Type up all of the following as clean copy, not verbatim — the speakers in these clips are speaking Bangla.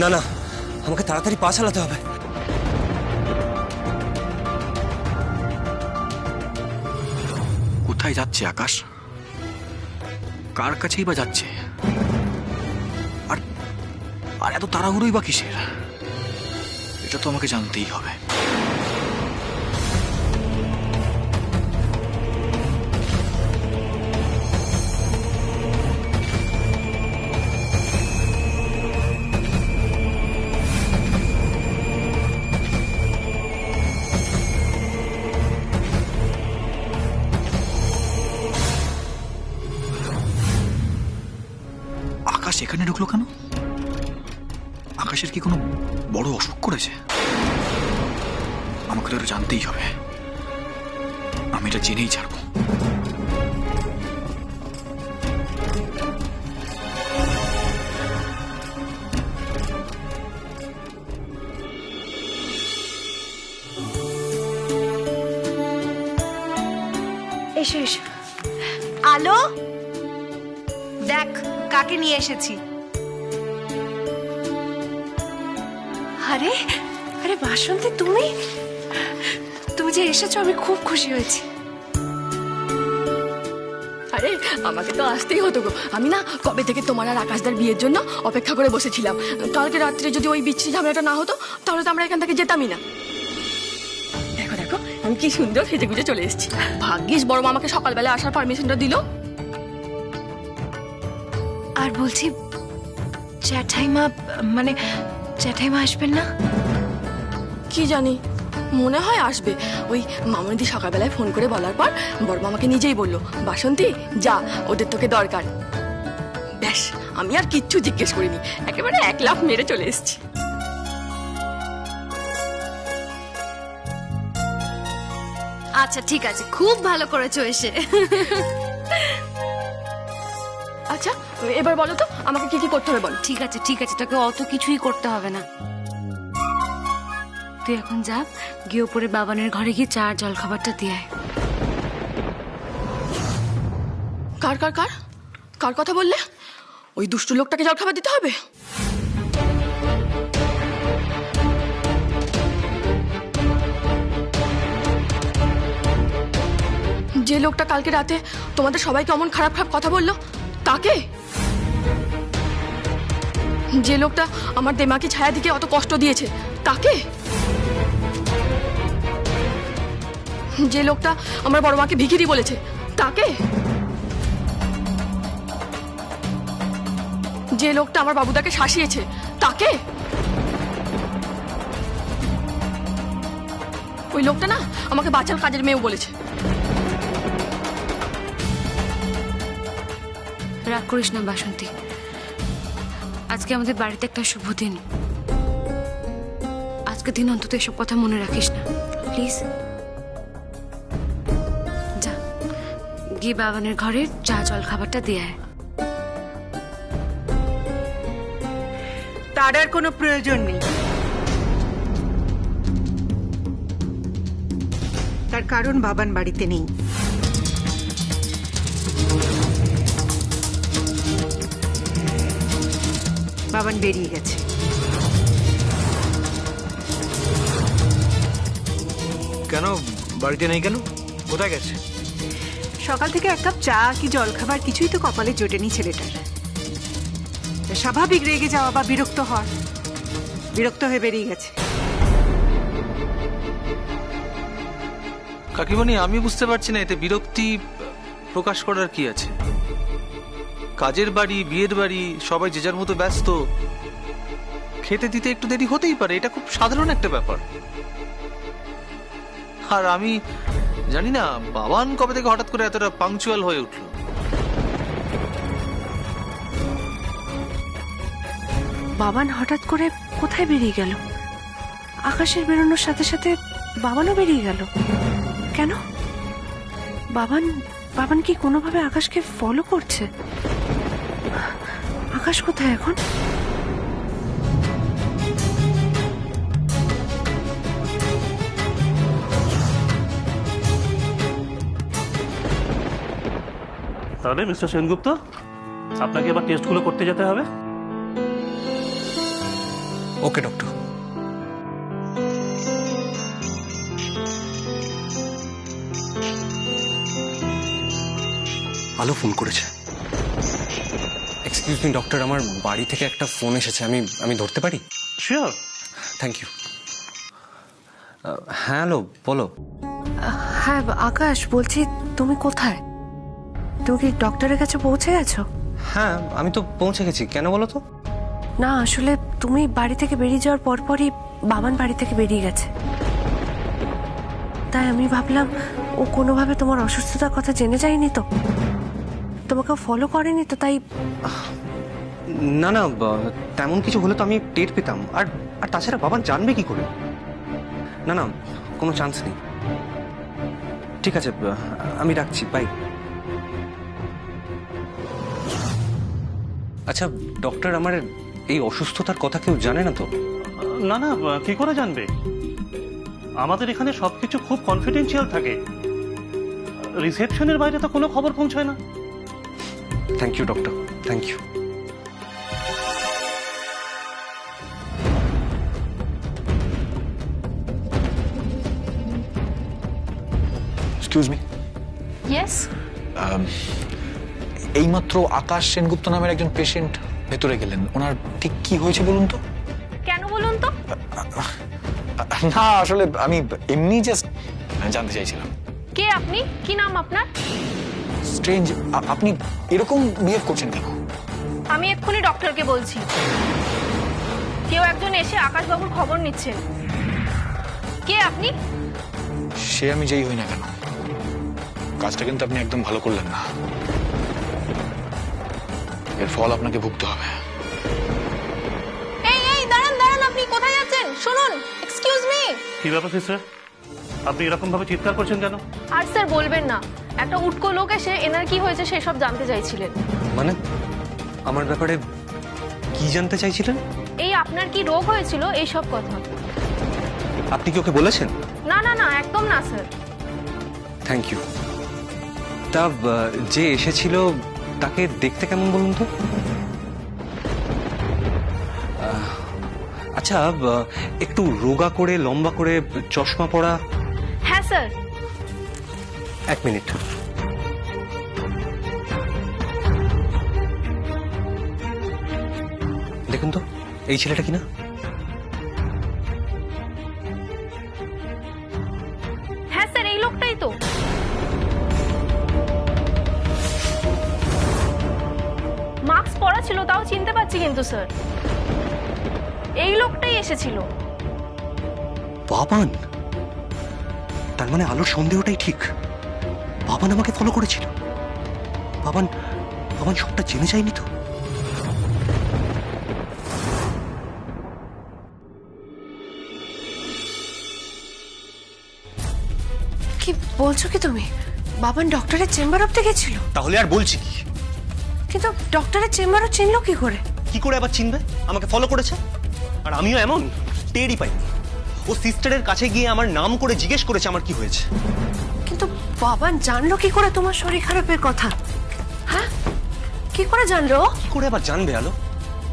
না না, আমাকে তাড়াতাড়ি পা চালাতে হবে। কোথায় যাচ্ছে আকাশ? কার কাছেই বা যাচ্ছে? আর আর এত তাড়াহুড়োই বা কিসের? এটা তো আমাকে জানতেই হবে। আকাশ এখানে ঢুকলো কেন? আকাশের কি কোনো বড় অসুখ করেছে? আমাকে তো এটা জানতেই হবে। আমি এটা জেনেই ছাড়বো। এসো এসো। আলো, দেখ কাকে নিয়ে এসেছি। আরে আরে বাসন্তী, তুমি তুমি যে এসেছো আমি খুব খুশি হয়েছি। আরে আমাকে তো আসতেই হতো গো। আমি না কবে থেকে তোমার আর আকাশদার বিয়ের জন্য অপেক্ষা করে বসেছিলাম। কালকে রাত্রে যদি ওই বিচ্ছিরি ঝামেলাটা না হতো তাহলে তো আমরা এখান থেকে যেতামই না। দেখো দেখো আমি কি সুন্দর সেজে গুজে চলে এসেছি। ভাগ্যিস বড় মা আমাকে সকালবেলা আসার পারমিশনটা দিল। আর বলছি, জ্যাঠাইমা মানে জ্যাঠাইমা আসবেন না? কি জানি, মনে হয় আসবে। ওই মামনিদি সকালবেলায় ফোন করে বলার পর বড় মা আমাকে নিজেই বললো, বাসন্তী যা, ওদের তোকে দরকার। ব্যাস, আমি আর কিচ্ছু জিজ্ঞেস করিনি, একেবারে এক লাফ মেরে চলে এসেছি। আচ্ছা ঠিক আছে, খুব ভালো করেছো এসে। আচ্ছা এবার বলো তো আমাকে কি কি করতে হবে বলো। ঠিক আছে ঠিক আছে, তোকে অত কিছুই করতে হবে না। তুই এখন যা, গিয়ে উপরে বাবানের ঘরে গিয়ে চা জল খাবারটা দিয়ে আয়। কার কার কার কার কথা বললে? ওই দুষ্টু লোকটাকে জল খাবার দিতে হবে? যে লোকটা কালকে রাতে তোমাদের সবাইকে অমন খারাপ খারাপ কথা বললো তাকে? যে লোকটা আমার দেমাকে ছায়া দিকে অত কষ্ট দিয়েছে তাকে? যে লোকটা আমার বড় মাকে ভিখিরি বলেছে তাকে? যে লোকটা আমার বাবুদাকে শাসিয়েছে তাকে? ওই লোকটা না আমাকে বাচাল কাজের মেয়েও বলেছে। রাগ করিস না বাসন্তী, আজকে আমাদের বাড়িতে একটা শুভ দিন। আজকের দিন অন্তত এসব কথা মনে রাখিস না প্লিজ। যা, গিয়ে বাবানের ঘরে চা জল খাবারটা দিয়ে আয়। তার আর কোনো প্রয়োজন নেই। তার কারণ বাবান বাড়িতে নেই। বাবান বেরিয়ে গেছে। কেন বাড়িতে নেই কেন? কোথায় গেছে? সকাল থেকে এক কাপ চা কি জলখাবার কিছুই তো কপালে জোটেনি ছেলেটার। স্বাভাবিক রেগে যাওয়া বা বিরক্ত হওয়া, বিরক্ত হয়ে বেরিয়ে গেছে। কাকিমণি, আমি বুঝতে পারছি না এতে বিরক্তি প্রকাশ করার কি আছে। কাজের বাড়ি, বিয়ের বাড়ি, সবাই যে যার মতো ব্যস্ত। খেতে দিতে একটু দেরি হতেই পারে, এটা খুব সাধারণ একটা ব্যাপার। আর আমি জানি না বাবান কবে থেকে হঠাৎ করে এতটা পাংচুয়াল হয়ে উঠল। বাবান হঠাৎ করে কোথায় বেরিয়ে গেল? আকাশের বেরোনোর সাথে সাথে বাবানও বেরিয়ে গেল কেন? বাবান কি কোনোভাবে আকাশকে ফলো করছে? আকাশ কোথায় এখন? তাহলে মিস্টার সেনগুপ্ত, আপনাকে এবার টেস্টগুলো করতে যেতে হবে। Okay doctor. আলো ফোন করেছে। এক্সকিউজ মি ডক্টর, আমার বাড়ি থেকে একটা ফোন এসেছে, আমি ধরতে পারি? শিওর। Thank you. হ্যাঁ হ্যালো, বলো। হ্যাঁ আকাশ, বলছি তুমি কোথায়? তুমি কি ডক্টরের কাছে পৌঁছে গেছো? হ্যাঁ আমি তো পৌঁছে গেছি, কেন বলো তো? না আসলে তুমি বাড়ি থেকে বেরিয়ে যাওয়ার পরপরই বাবান বাড়ি থেকে বেরিয়ে গেছে, তাই আমি ভাবলাম ও কোনোভাবে তোমার অসুস্থতার কথা জেনে যায়নি তো, তোমাকে ফলো করেনি তো, তাই। না না, তেমন কিছু হলে তো আমি টের পেতাম, আর তাছাড়া বাবা জানবে কি করে? না না, কোনো চান্স নেই। ঠিক আছে, আমি রাখছি, বাই। আচ্ছা ডক্টর, আমার এই অসুস্থতার কথা কেউ জানে না তো? না না, কি করে জানবে? আমাদের এখানে সবকিছু খুব কনফিডেন্সিয়াল থাকে, রিসেপশনের বাইরে তো কোনো খবর পৌঁছায় না। Thank you doctor, thank you. Excuse me, yes. এইমাত্র আকাশ সেনগুপ্ত নামের একজন পেশেন্ট ভেতরে গেলেন, ওনার ঠিক কি হয়েছে বলুন তো? কেন বলুন তো? না আসলে আমি এমনি জাস্ট জানতে চাইছিলাম। কে আপনি? কি নাম আপনার? স্ট্রেঞ্জ, আপনি এরকম বিহেভ করছেন কেন? আমি এক্ষুনি ডক্টরকে বলছি। কেউ একজন এসে আকাশবাবুর খবর নিচ্ছেন। কে আপনি? সে আমি যেই হই না কেন, কাজটা কিন্তু আপনি একদম ভালো করলেন না, এর ফল আপনাকে ভুগতে হবে। এই এই দাঁড়ান দাঁড়ান, আপনি কোথায় যাচ্ছেন? শুনুন, এক্সকিউজ মি। কি ব্যাপার সিস্টার, আপনি এরকম ভাবে চিৎকার করছেন কেন? আর স্যার বলবেন না, একটা উটকো লোক এসে এনার কি হয়েছে সেসব জানতে চাইছিলেন। মানে আমার ব্যাপারে কি জানতে চাইছিলেন? এই আপনার কি রোগ হয়েছিল এই সব কথা। আপনি কি ওকে বলেছেন? না না না, একদম না স্যার। Thank you. তা যে এসেছিল তাকে দেখতে কেমন বলুন তো? আচ্ছা, একটু রোগা করে, লম্বা করে, চশমা পরা। হ্যাঁ স্যার। এক মিনিট। দেখুন তো, এই ছেলেটা কিনা? হ্যাঁ স্যার, এই লোকটাই তো। মাস্ক পরা ছিল, তাও চিনতে পারছি কিন্তু স্যার, এই লোকটাই এসেছিল। বাবান? তার মানে আলোর সন্দেহটাই ঠিক, বাবান আমাকে ফলো করেছিল। বাবান বাবান সবটা জেনে যায়নি তো? কি বলছো কি তুমি? বাবান ডক্টরের চেম্বার অব্দি গেছিল? তাহলে আর বলছি কি? কিন্তু ডক্টরের চেম্বারও চিনলো কি করে? কি করে আবার চিনবে? আমাকে ফলো করেছে, আর আমিও এমন টেরই পাইনি। ও সিস্টারের কাছে গিয়ে আমার নাম করে জিজ্ঞেস করেছে আমার কি হয়েছে। কিন্তু বাবান জানলো কি করে তোমার শরীর খারাপের কথা? হ্যাঁ, কি করে জানলো? কি করে আবার জানবে আলো?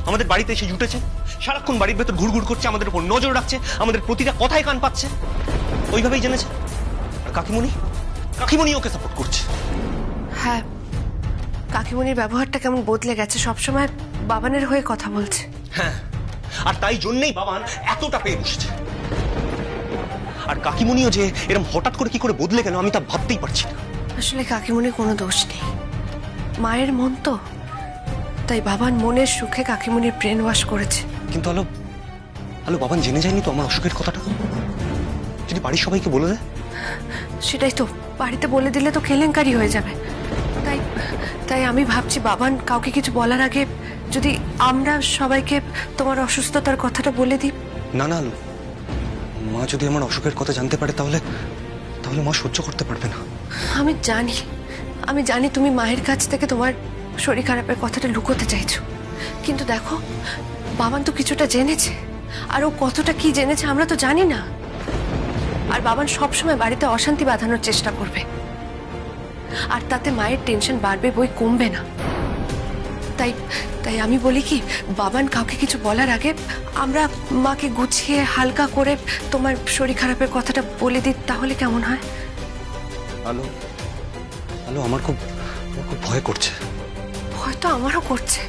আমাদের বাড়িতে এসে জুটেছে, সারাক্ষণ বাড়ির ভেতর ঘুরঘুর করছে, আমাদের উপর নজর রাখছে, আমাদের প্রতিটা কথায় কান পাচ্ছে, ওইভাবেই জেনেছে। আর কাকিমণি ওকে সাপোর্ট করছে। হ্যাঁ, কাকিমণির ব্যবহারটা কেমন বদলে গেছে, সবসময় বাবানের হয়ে কথা বলছে। হ্যাঁ, আর তাই জন্যই বাবান এতটা পেয়ে বসেছে। আর কাকিমণিও যে এরকম হঠাৎ করে কি করে বদলে গেল আমি তা ভাবতেই পারছি না। আসলে কাকিমণির কোনো দোষ নেই, মায়ের মন তো, তাই বাবান মনের সুখে কাকিমণির ব্রেন ওয়াশ করেছে। কিন্তু আলো বাবান জেনে যায়নি তো আমার অসুখের কথাটা? যদি বাড়ির সবাইকে বলে দেয়? সেটাই তো, বাড়িতে বলে দিলে তো কেলেঙ্কারি হয়ে যাবে। তাই আমি ভাবছি বাবান কাউকে কিছু বলার আগে যদি আমরা সবাইকে তোমার অসুস্থতার কথাটা বলে দিই। না না আলো, মা যদি আমার অসুখের কথা জানতে পারে তাহলে মা সহ্য করতে পারবে না। আমি জানি তুমি মায়ের কাছ থেকে তোমার শরীর খারাপের কথাটা লুকোতে চাইছো, কিন্তু দেখো বাবান তো কিছুটা জেনেছে, আর ও কতটা কি জেনেছে আমরা তো জানি না। আর বাবান সবসময় বাড়িতে অশান্তি বাঁধানোর চেষ্টা করবে, আর তাতে মায়ের টেনশন বাড়বে, বই কমবে না। তাই তাই তাই আমি বলি কি, বাবান কাউকে কিছু বলার আগে আমরা মাকে গুছিয়ে হালকা করে তোমার শরীর খারাপের কথাটা বলে দিই, তাহলে কেমন হয়? আলো, আলো, আমার খুব ভয় করছে। হয়তো আমারও করছে।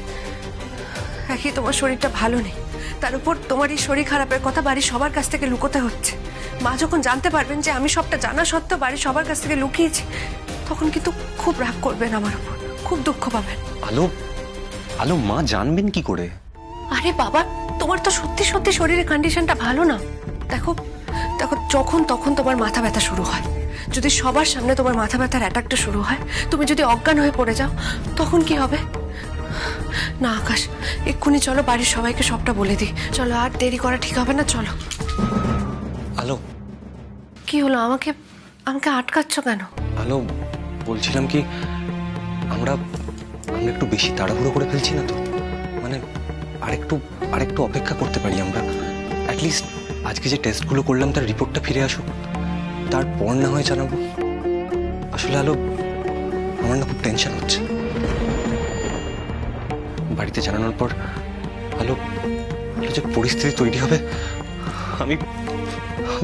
একই তোমার শরীরটা ভালো নেই, তার উপর তোমার এই শরীর খারাপের কথা বাড়ির সবার কাছ থেকে লুকোতে হচ্ছে। মা যখন জানতে পারবেন যে আমি সবটা জানা সত্ত্বেও বাড়ির সবার কাছ থেকে লুকিয়েছি, তখন কিন্তু খুব রাগ করবেন আমার উপর, খুব দুঃখ পাবেন। আলো, আলো, মা জানবেন কি করে? আরে বাবা, তোমার তো সত্যি সত্যি শরীরের কন্ডিশনটা ভালো না। দেখো দেখো, যখন তখন তোমার মাথা ব্যথা শুরু হয়, যদি সবার সামনে তোমার মাথা ব্যথার অ্যাটাকটা শুরু হয়, তুমি যদি অজ্ঞান হয়ে পড়ে যাও, তখন কি হবে? না আকাশ, এক্ষুনি চলো বাড়ির সবাইকে সবটা বলে দিই। চলো, আর দেরি করা ঠিক হবে না, চলো। আলো, কি হলো? আমাকে আমাকে আটকাচ্ছ কেন? আলো, বলছিলাম কি, আমরা একটু বেশি তাড়াহুড়ো করে ফেলছি না তো? মানে আরেকটু অপেক্ষা করতে পারি আমরা। অ্যাটলিস্ট আজকে যে টেস্টগুলো করলাম তার রিপোর্টটা ফিরে আসুক, তারপর না হয় জানাবো। আসলে আলো, আমার না খুব টেনশন হচ্ছে। বাড়িতে জানানোর পর আলো যে পরিস্থিতি তৈরি হবে, আমি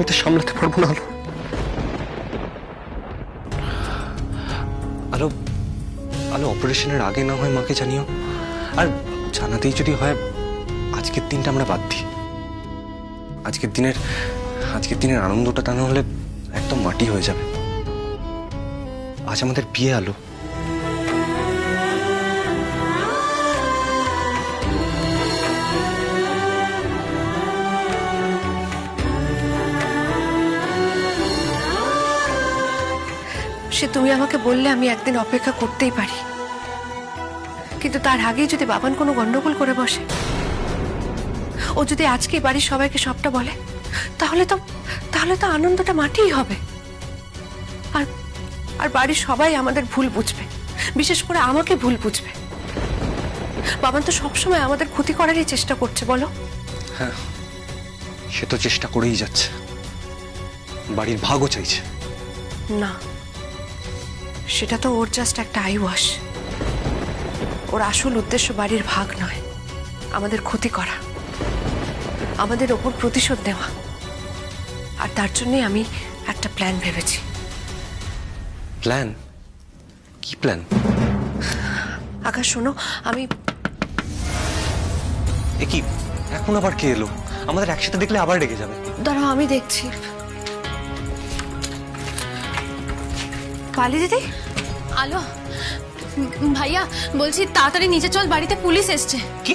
তো সামলাতে পারবো না। আলো, আলো, আলো, অপারেশনের আগে না হয় মাকে জানিও। আর জানাতেই যদি হয়, আজকের দিনটা আমরা বাদ দিই। আজকের দিনের আনন্দটা তা না হলে একদম মাটি হয়ে যাবে। আজ আমাদের বিয়ে। আলো, সে তুমি আমাকে বললে আমি একদিন অপেক্ষা করতেই পারি, কিন্তু তার আগেই যদি বাবান কোনো গন্ডগোল করে বসে, ও যদি আজকে বাড়ির সবাইকে সবটা বলে, তাহলে তো আনন্দটা মাটিই হবে। আর আর বাড়ির সবাই আমাদের ভুল বুঝবে, বিশেষ করে আমাকে ভুল বুঝবে। বাবান তো সবসময় আমাদের ক্ষতি করারই চেষ্টা করছে, বলো? হ্যাঁ, সে তো চেষ্টা করেই যাচ্ছে, বাড়ির ভাগও চাইছে। না, সেটা তো ওর জাস্ট একটা আইওয়াশ। ওর আসল উদ্দেশ্য বাড়ির ভাগ নয়, আমাদের ক্ষতি করা, আমাদের ওপর প্রতিশোধ নেওয়া। আর তার জন্যই আমি একটা প্ল্যান ভেবেছি। প্ল্যান? কি প্ল্যান? আকাশ শোনো, আমি এ কি, এখন আবার কে এলো? আমাদের একসাথে দেখলে আবার রেগে যাবে। দাঁড়াও, আমি দেখছি। পালি দিদি। আলো, ভাইয়া বলছি তাড়াতাড়ি নিচে চল, বাড়িতে পুলিশ এসছে। কি?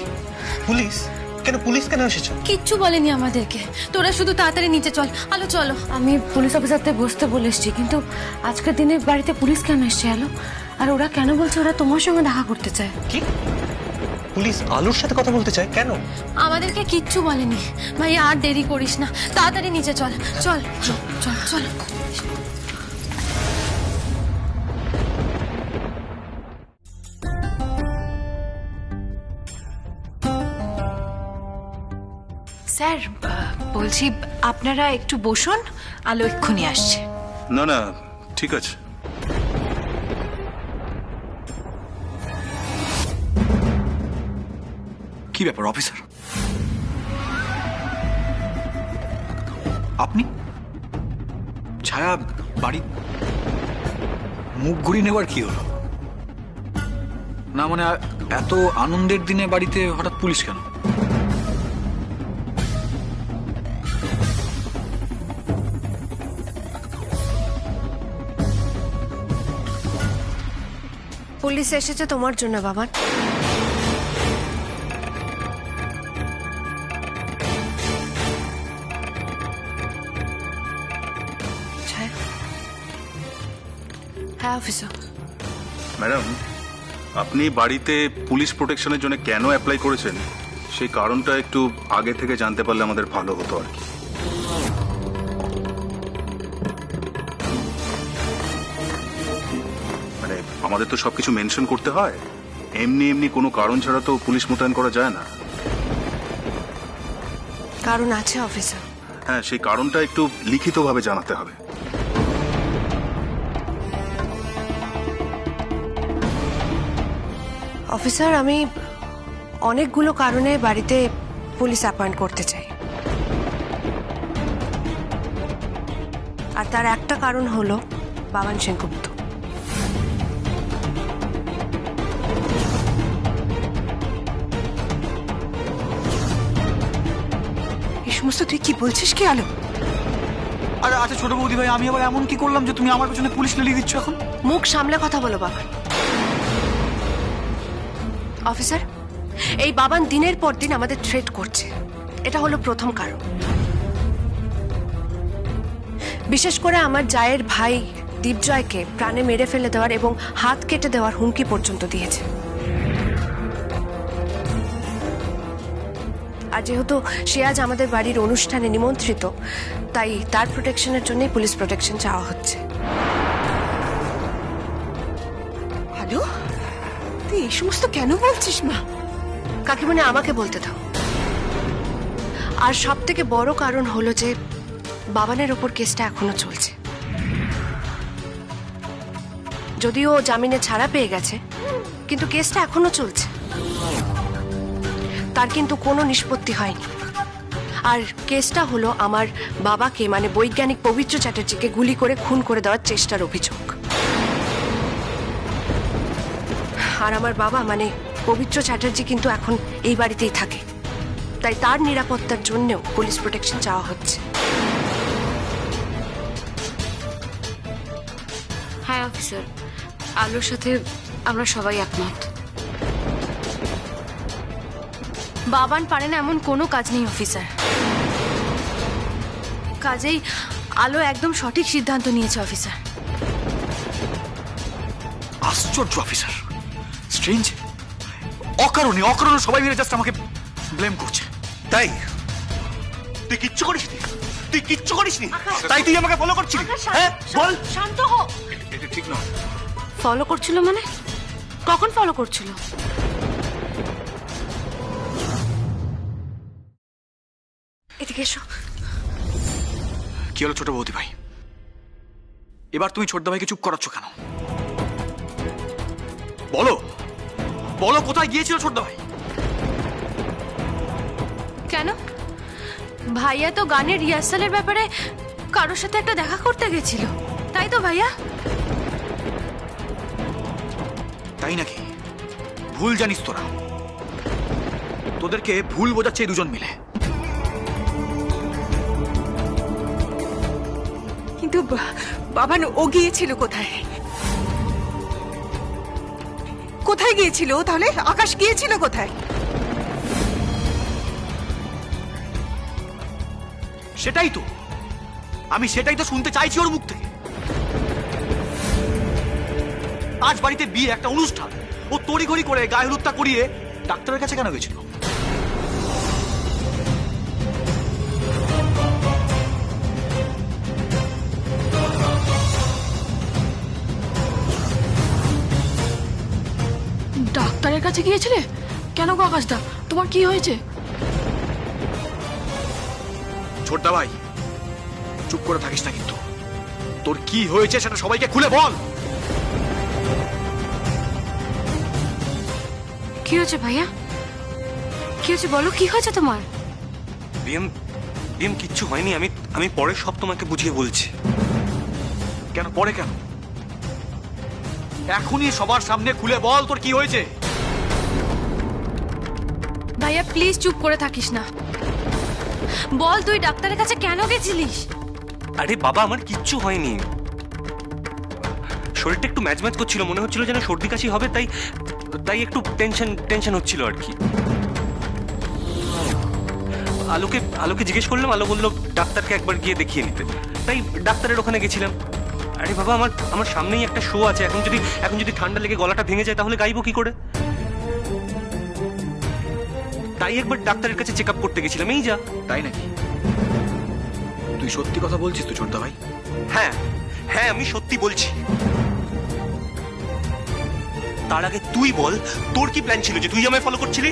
পুলিশ? কেন পুলিশ কেন এসেছে? কিচ্ছু বলেনি আমাদেরকে, তোরা শুধু তাড়াতাড়ি নিচে চল। আলো চলো। আমি পুলিশ অফিসারদের বসতে বলে এসছি, কিন্তু আজকের দিনে বাড়িতে পুলিশ কেন এসছে আলো? আর ওরা কেন বলছে ওরা তোমার সঙ্গে দেখা করতে চায়? কি? পুলিশ আলোর সাথে কথা বলতে চায়? কেন? আমাদেরকে কিচ্ছু বলেনি। ভাইয়া আর দেরি করিস না, তাড়াতাড়ি নিচে চল। চল চল চল। স্যার, বলছি আপনারা একটু বসুন, আলো এক্ষুনি আসছে। না না, ঠিক আছে। কি ব্যাপার অফিসার? আপনি ছায়া বাড়ি মুখ ঘুরিয়ে নেওয়ার কি হলো? না মানে এত আনন্দের দিনে বাড়িতে হঠাৎ পুলিশ কেন? পুলিশ এসেছে তোমার জন্য বাবান। হ্যাঁ অফিসার। ম্যাডাম, আপনি বাড়িতে পুলিশ প্রোটেকশনের জন্য কেন অ্যাপ্লাই করেছেন সেই কারণটা একটু আগে থেকে জানতে পারলে আমাদের ভালো হতো আর কি। মানে আমাদের তো সবকিছু মেনশন করতে হয়, এমনি এমনি কোনো কারণ ছাড়া তো পুলিশ মোতায়েন করা যায় না। কারণ আছে অফিসার। হ্যাঁ, সেই কারণটা একটু লিখিতভাবে জানাতে হবে। অফিসার, আমি অনেকগুলো কারণে বাড়িতে পুলিশ অ্যাপয়েন্ট করতে চাই, আর তার একটা কারণ হলো বাবান সেনগুপ্ত। এই সমস্ত তুই কি বলছিস কি আলো? আরে আচ্ছা ছোট বৌদি ভাই, আমি আবার এমন কি করলাম যে তুমি আমার পেছনে পুলিশ লেলিয়ে দিচ্ছ এখন? মুখ সামলে কথা বলো বাবান। অফিসার, এই বাবান দিনের পর দিন আমাদের থ্রেট করছে, এটা হলো প্রথম কারণ। বিশেষ করে আমার জায়ের ভাই দীপজয়কে প্রাণে মেরে ফেলে দেওয়ার এবং হাত কেটে দেওয়ার হুমকি পর্যন্ত দিয়েছে। আর যেহেতু সে আজ আমাদের বাড়ির অনুষ্ঠানে নিমন্ত্রিত, তাই তার প্রোটেকশনের জন্যই পুলিশ প্রোটেকশন চাওয়া হচ্ছে। আলো, তুই এই সমস্ত কেন বলছিস মা? কাকিমণি আমাকে বলতে দাও। আর সব থেকে বড় কারণ হলো যে বাবানের ওপর কেসটা এখনো চলছে। যদিও জামিনে ছাড়া পেয়ে গেছে, কিন্তু কেসটা এখনো চলছে, তার কিন্তু কোনো নিষ্পত্তি হয়নি। আর কেসটা হলো আমার বাবাকে মানে বৈজ্ঞানিক পবিত্র চ্যাটার্জিকে গুলি করে খুন করে দেওয়ার চেষ্টার অভিযোগ। আর আমার বাবা মানে পবিত্র চ্যাটার্জি কিন্তু এখন এই বাড়িতেই থাকে, তাই তার নিরাপত্তার জন্যও পুলিশ প্রোটেকশন চাওয়া হচ্ছে। হ্যাঁ অফিসার, আলোর সাথে আমরা সবাই একমত। বাবান পারে না এমন কোনো কাজ নেই অফিসার। কাজেই আলো একদম সঠিক সিদ্ধান্ত নিয়েছে অফিসার। আশ্চর্য অফিসার, স্ট্রেঞ্জ। অকারণে অকারণে সবাই মিলে জাস্ট আমাকে ব্লেম করছে। তাই তুই কিচ্ছু করিসনি? তুই কিচ্ছু করিসনি, তাই তুই আমাকে ফলো করছিলি? হ্যাঁ বল। শান্ত হো। এটা ঠিক নয়। ফলো করছিল মানে? কখন ফলো করছিল? এদিকে এসো। কি হলো ছোট বৌদি ভাই, এবার তুমি ছোটদা ভাইকে চুপ করাচ্ছ কেন? বলো বলো, কোথায় গিয়েছিল ছোটদা ভাই? কেন? ভাইয়া তো গানের রিহার্সালের ব্যাপারে কারোর সাথে একটা দেখা করতে গেছিল, তাই তো ভাইয়া? তাই নাকি? ভুল জানিস তোরা, তোদেরকে ভুল বোঝাচ্ছে এই দুজন মিলে। কিন্তু বাবান ও গিয়েছিল কোথায়? কোথায় গিয়েছিল তাহলে? আকাশ গিয়েছিল কোথায়? সেটাই তো, আমি সেটাই তো শুনতে চাইছি ওর মুখ থেকে। আজ বাড়িতে বিয়ে, একটা অনুষ্ঠান, ও তড়িঘড়ি করে গায়ে হলুদটা করিয়ে ডাক্তারের কাছে কেন গেছিল? ডাক্তারের কাছে গিয়েছিলে কেন গো আকাশদা? তোমার কি হয়েছে? ছোটদা ভাই চুপ করে থাকিস না কিন্তু। তোর কি হয়েছে সেটা সবাইকে খুলে বল। কি হয়েছে ভাইয়া? কি হয়েছে বলো, কি হয়েছে তোমার? বিএম কিচ্ছু হয়নি, আমি পরে সব তোমাকে বুঝিয়ে বলছি। কেন পরে কেন? এখনই সবার সামনে খুলে বল তোর কি হয়েছে। ভাইয়া প্লিজ চুপ করে থাকিস না, বল তুই ডাক্তারের কাছে কেন গেছিলিস? আরে বাবা, আমার কিচ্ছু হয়নি। শরীরটা একটু ম্যাচ ম্যাচ করছিল, মনে হচ্ছিল যেন সর্দি কাশি হবে, তাই একটু টেনশন হচ্ছিল আর কি। আলোকে জিজ্ঞেস করলাম, আলো বললো ডাক্তারকে একবার গিয়ে দেখিয়ে নিতে, তাই ডাক্তারের ওখানে গেছিলাম। আরে বাবা, আমার সামনেই একটা শো আছে, এখন যদি ঠান্ডা লেগে গলাটা ভেঙে যায় তাহলে গাইবো কি করে? তাই একবার ডাক্তারের কাছে চেক আপ করতে গেছিলাম, এই যা। তাই নাকি? তুই সত্যি কথা বলছিস তো ছোটদা ভাই? হ্যাঁ হ্যাঁ, আমি সত্যি বলছি। তার আগে তুই বল, তোর কি প্ল্যান ছিল যে তুই আমায় ফলো করছিলি?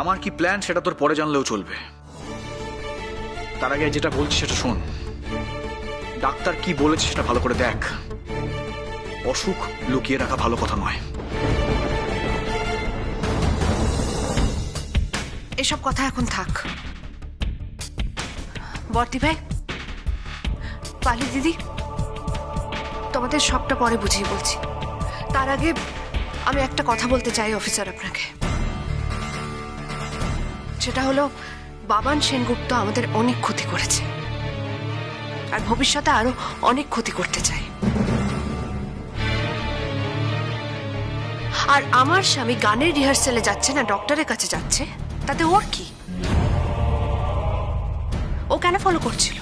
আমার কি প্ল্যান সেটা তোর পরে জানলেও চলবে, তার আগে যেটা বলছি সেটা শোন। ডাক্তার কি বলেছে সেটা ভালো করে দেখ। অসুখ লুকিয়ে রাখা ভালো কথা নয়। এসব কথা এখন থাক। বর্তি ভাই, পালি দিদি, তোমাদের সবটা পরে বুঝিয়ে বলছি। তার আগে আমি একটা কথা বলতে চাই অফিসার আপনাকে। সেটা হলো, বাবান সেনগুপ্ত আমাদের অনেক ক্ষতি করেছে, আর ভবিষ্যতে আরো অনেক ক্ষতি করতে চায়। আর আমার স্বামী গানের রিহার্সেলে যাচ্ছে না ডক্টরের কাছে যাচ্ছে, তাতে ওর কি? ও কেন ফলো করছিল?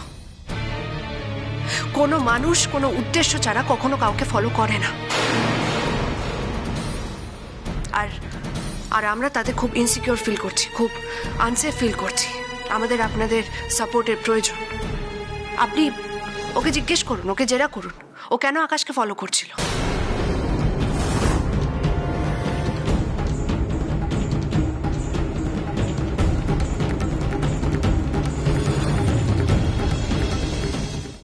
কোনো মানুষ কোনো উদ্দেশ্য ছাড়া কখনো কাউকে ফলো করে না। আর আর আমরা তাতে খুব ইনসিকিউর ফিল করছি, খুব আনসেফ ফিল করছি। আমাদের আপনাদের সাপোর্টের প্রয়োজন। আপনি ওকে জিজ্ঞেস করুন, ওকে জেরা করুন, ও কেন আকাশকে ফলো করছিল।